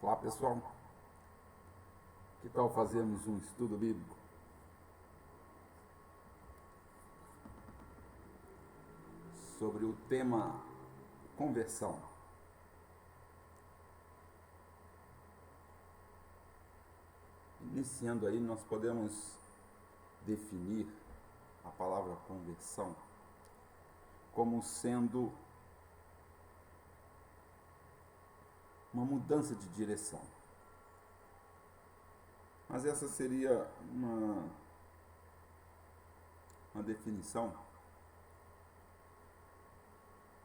Olá pessoal, que tal fazermos um estudo bíblico sobre o tema conversão? Iniciando aí, nós podemos definir a palavra conversão como sendo uma mudança de direção. Mas essa seria uma definição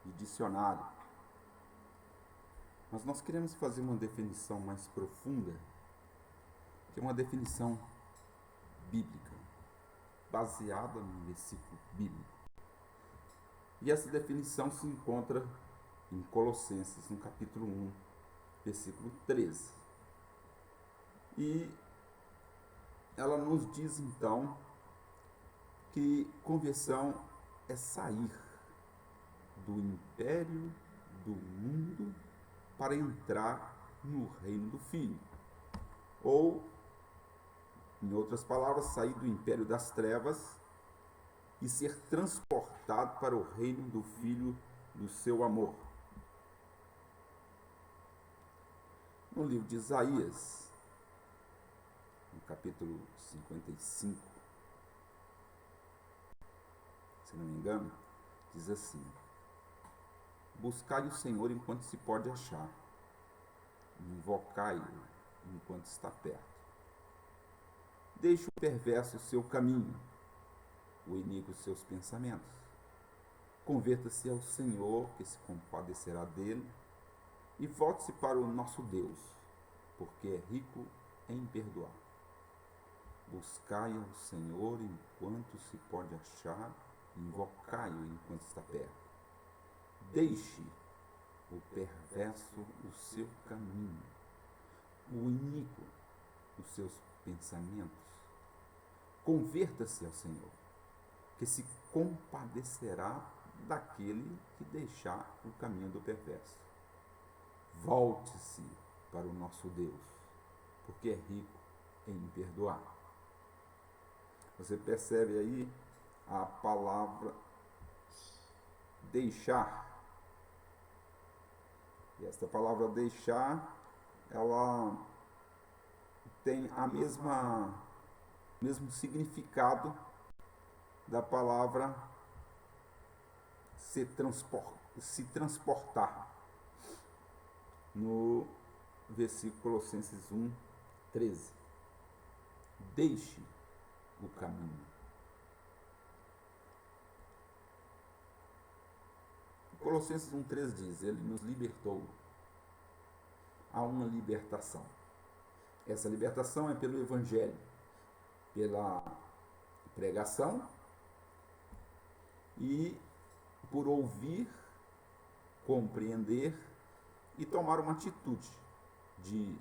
de dicionário. Mas nós queremos fazer uma definição mais profunda, que é uma definição bíblica, baseada num versículo bíblico. E essa definição se encontra em Colossenses, no capítulo 1, versículo 13. E ela nos diz então que conversão é sair do império do mundo para entrar no reino do Filho. Ou, em outras palavras, sair do império das trevas e ser transportado para o reino do Filho do seu amor. No livro de Isaías, no capítulo 55, se não me engano, diz assim: buscai o Senhor enquanto se pode achar, invocai-o enquanto está perto. Deixe o perverso o seu caminho, o iníquo os seus pensamentos. Converta-se ao Senhor, que se compadecerá dele, e volte-se para o nosso Deus, porque é rico em perdoar. Buscai ao Senhor enquanto se pode achar, invocai-o enquanto está perto. Deixe o perverso o seu caminho, o iníquo os seus pensamentos. Converta-se ao Senhor, que se compadecerá daquele que deixar o caminho do perverso. Volte-se para o nosso Deus, porque é rico em perdoar. Você percebe aí a palavra deixar. E esta palavra deixar, ela tem mesmo significado da palavra se transportar, no versículo Colossenses 1, 13. Deixe o caminho. Colossenses 1,13 diz: ele nos libertou. Há uma libertação. Essa libertação é pelo Evangelho, pela pregação e por ouvir, compreender e tomar uma atitude de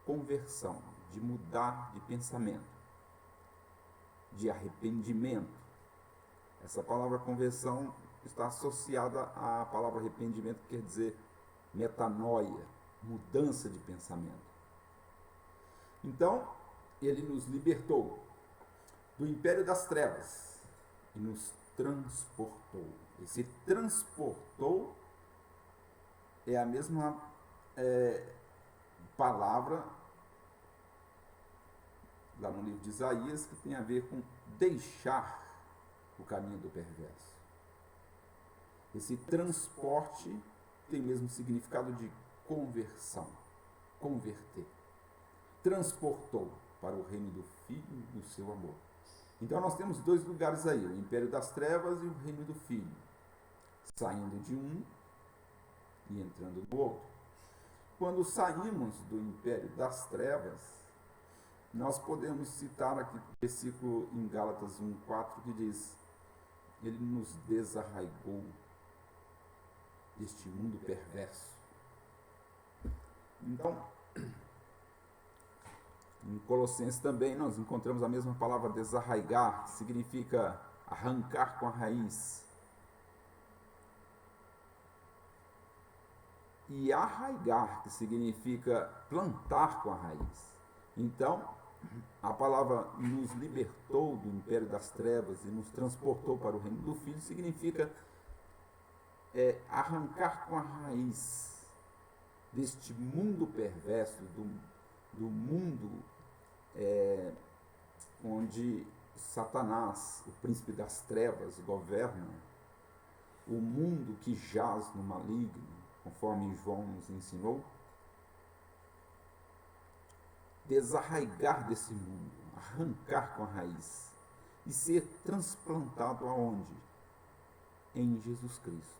conversão, de mudar de pensamento, de arrependimento. Essa palavra conversão está associada à palavra arrependimento, que quer dizer metanoia, mudança de pensamento. Então, ele nos libertou do império das trevas e nos transportou. Esse transportou é a mesma palavra lá no livro de Isaías, que tem a ver com deixar o caminho do perverso. Esse transporte tem o mesmo significado de conversão, converter. Transportou para o reino do Filho do seu amor. Então nós temos dois lugares aí, o império das trevas e o reino do Filho, saindo de um e entrando no outro. Quando saímos do império das trevas, nós podemos citar aqui o versículo em Gálatas 1,4, que diz: ele nos desarraigou deste mundo perverso. Então, em Colossenses também nós encontramos a mesma palavra desarraigar, que significa arrancar com a raiz. e arraigar, que significa plantar com a raiz. Então, a palavra nos libertou do império das trevas e nos transportou para o reino do Filho significa arrancar com a raiz deste mundo perverso, do mundo onde Satanás, o príncipe das trevas, governa, o mundo que jaz no maligno, conforme João nos ensinou. Desarraigar desse mundo, arrancar com a raiz e ser transplantado aonde? Em Jesus Cristo.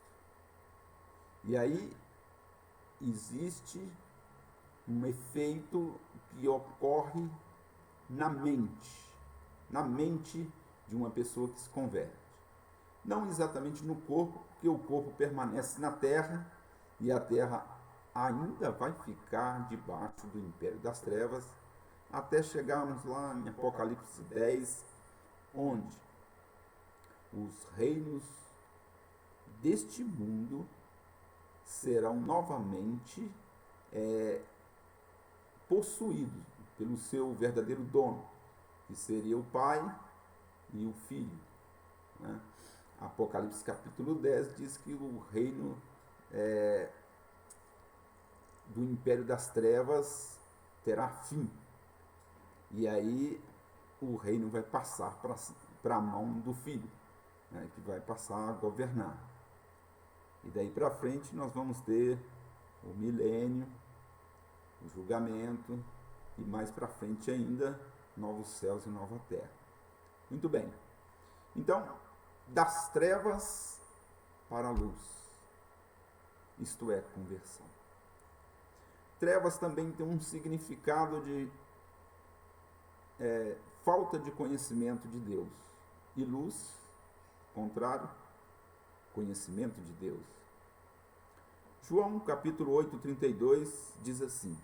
E aí existe um efeito que ocorre na mente de uma pessoa que se converte. Não exatamente no corpo, porque o corpo permanece na terra e a terra ainda vai ficar debaixo do império das trevas, até chegarmos lá em Apocalipse 10, onde os reinos deste mundo serão novamente possuídos pelo seu verdadeiro dono, que seria o Pai e o Filho. Né? Apocalipse capítulo 10 diz que o reino do império das trevas terá fim. E aí o reino vai passar para a mão do Filho, né, que vai passar a governar. E daí para frente nós vamos ter o milênio, o julgamento e mais para frente ainda novos céus e nova terra. Muito bem. Então, das trevas para a luz. Isto é conversão. Trevas também tem um significado de falta de conhecimento de Deus. E luz, contrário, conhecimento de Deus. João capítulo 8, 32 diz assim: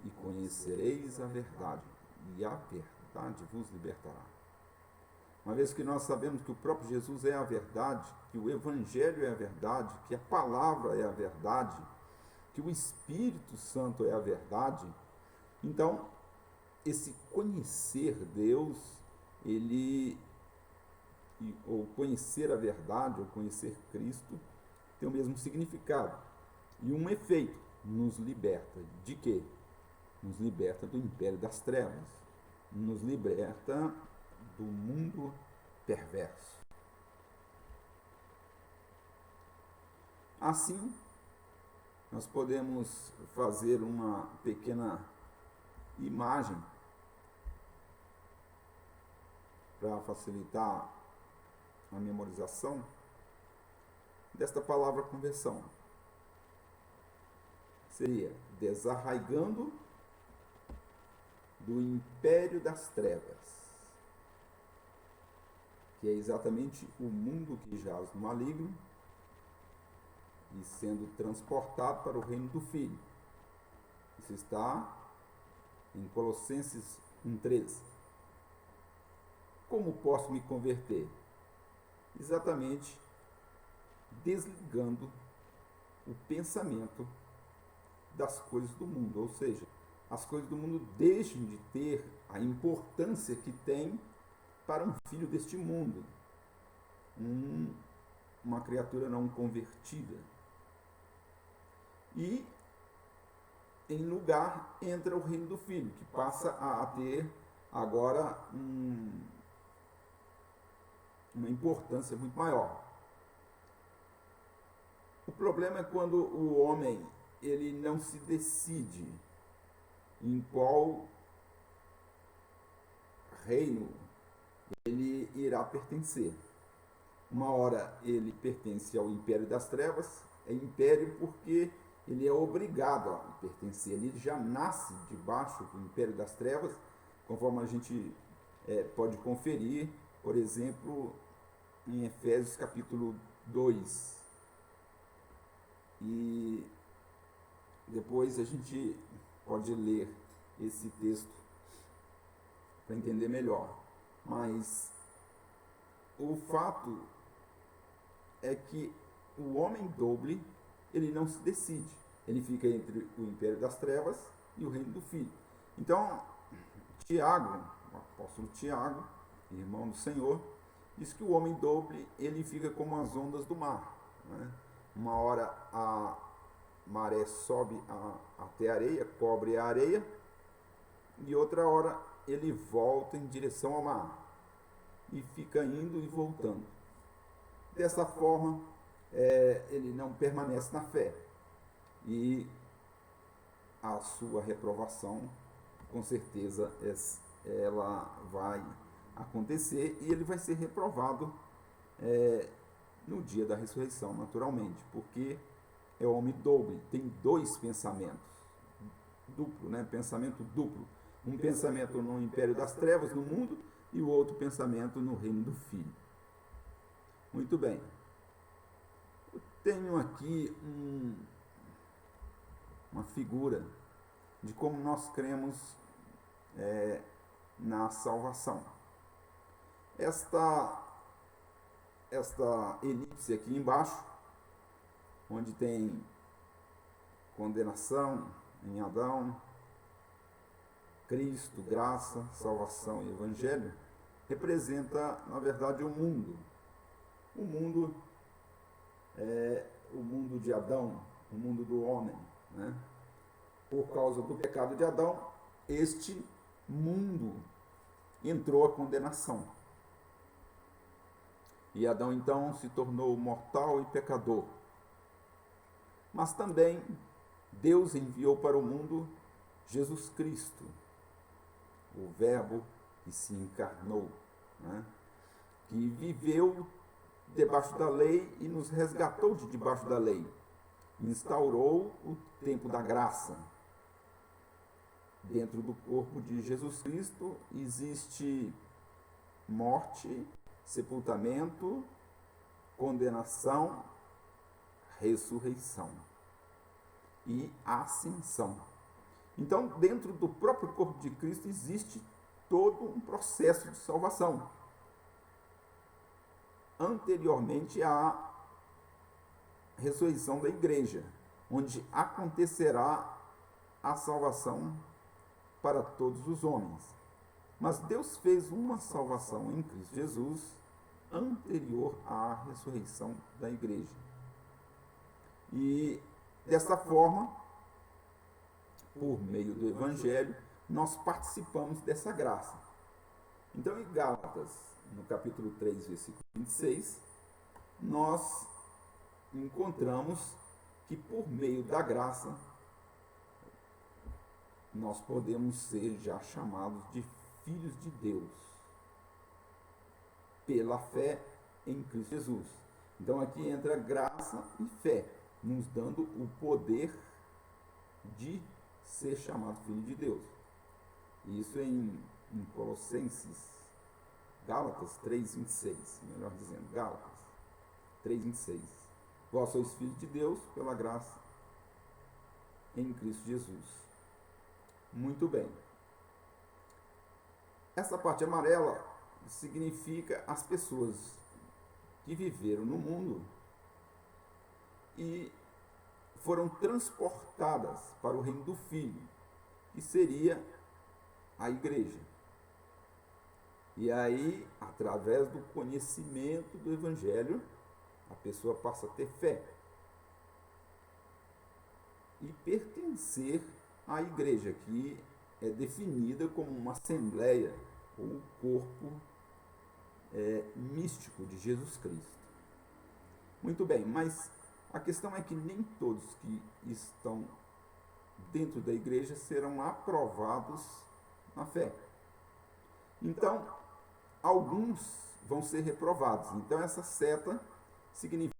e conhecereis a verdade, e a verdade vos libertará. Uma vez que nós sabemos que o próprio Jesus é a verdade, que o Evangelho é a verdade, que a palavra é a verdade, que o Espírito Santo é a verdade, então esse conhecer Deus, ou conhecer a verdade, ou conhecer Cristo, tem o mesmo significado e um efeito: nos liberta de quê? Nos liberta do império das trevas, nos liberta do mundo perverso. Assim, nós podemos fazer uma pequena imagem para facilitar a memorização desta palavra conversão. Seria desarraigando do império das trevas, que é exatamente o mundo que jaz no maligno, e sendo transportado para o reino do Filho. Isso está em Colossenses 1,13. Como posso me converter? Exatamente desligando o pensamento das coisas do mundo, ou seja, as coisas do mundo deixam de ter a importância que tem para um filho deste mundo, uma criatura não convertida. E em lugar entra o reino do Filho, que passa a ter agora uma importância muito maior. O problema é quando o homem ele não se decide em qual reino ele irá pertencer. Uma hora ele pertence ao império das trevas, é império porque ele é obrigado a pertencer, ele já nasce debaixo do império das trevas, conforme a gente pode conferir, por exemplo, em Efésios capítulo 2. E depois a gente pode ler esse texto para entender melhor. Mas o fato é que o homem doble, ele não se decide. Ele fica entre o império das trevas e o reino do Filho. Então, Tiago, o apóstolo Tiago, irmão do Senhor, diz que o homem doble, ele fica como as ondas do mar. Né? Uma hora a maré sobe até a areia, cobre a areia, e outra hora ele volta em direção ao mar e fica indo e voltando. Dessa forma, ele não permanece na fé e a sua reprovação, com certeza, ela vai acontecer e ele vai ser reprovado no dia da ressurreição, naturalmente, porque é o homem doble, tem dois pensamentos, duplo, né? Pensamento duplo. Um pensamento no império das trevas, no mundo, e o outro pensamento no reino do Filho. Muito bem. Eu tenho aqui uma figura de como nós cremos na salvação. Esta elipse aqui embaixo, onde tem condenação em Adão, Cristo, graça, salvação e evangelho, representa, na verdade, o mundo. O mundo é o mundo de Adão, o mundo do homem. Né? Por causa do pecado de Adão, este mundo entrou a condenação. E Adão, então, se tornou mortal e pecador. Mas também Deus enviou para o mundo Jesus Cristo, o Verbo que se encarnou, né? Que viveu debaixo da lei e nos resgatou de debaixo da lei. Instaurou o tempo da graça. Dentro do corpo de Jesus Cristo existe morte, sepultamento, condenação, ressurreição e ascensão. Então, dentro do próprio corpo de Cristo existe todo um processo de salvação. Anteriormente à ressurreição da igreja, onde acontecerá a salvação para todos os homens. Mas Deus fez uma salvação em Cristo Jesus anterior à ressurreição da igreja. E dessa forma, por meio do Evangelho, nós participamos dessa graça. Então, em Gálatas, no capítulo 3, versículo 26, nós encontramos que por meio da graça, nós podemos ser já chamados de filhos de Deus, pela fé em Cristo Jesus. Então, aqui entra graça e fé, nos dando o poder de ser chamado filho de Deus. Isso em Gálatas 3:26, melhor dizendo, Gálatas 3:26. Vós sois filhos de Deus pela graça em Cristo Jesus. Muito bem. Essa parte amarela significa as pessoas que viveram no mundo e foram transportadas para o reino do Filho, que seria a igreja. E aí, através do conhecimento do Evangelho, a pessoa passa a ter fé e pertencer à igreja, que é definida como uma assembleia ou um corpo místico de Jesus Cristo. Muito bem, mas a questão é que nem todos que estão dentro da igreja serão aprovados na fé. Então, alguns vão ser reprovados. Então, essa seta significa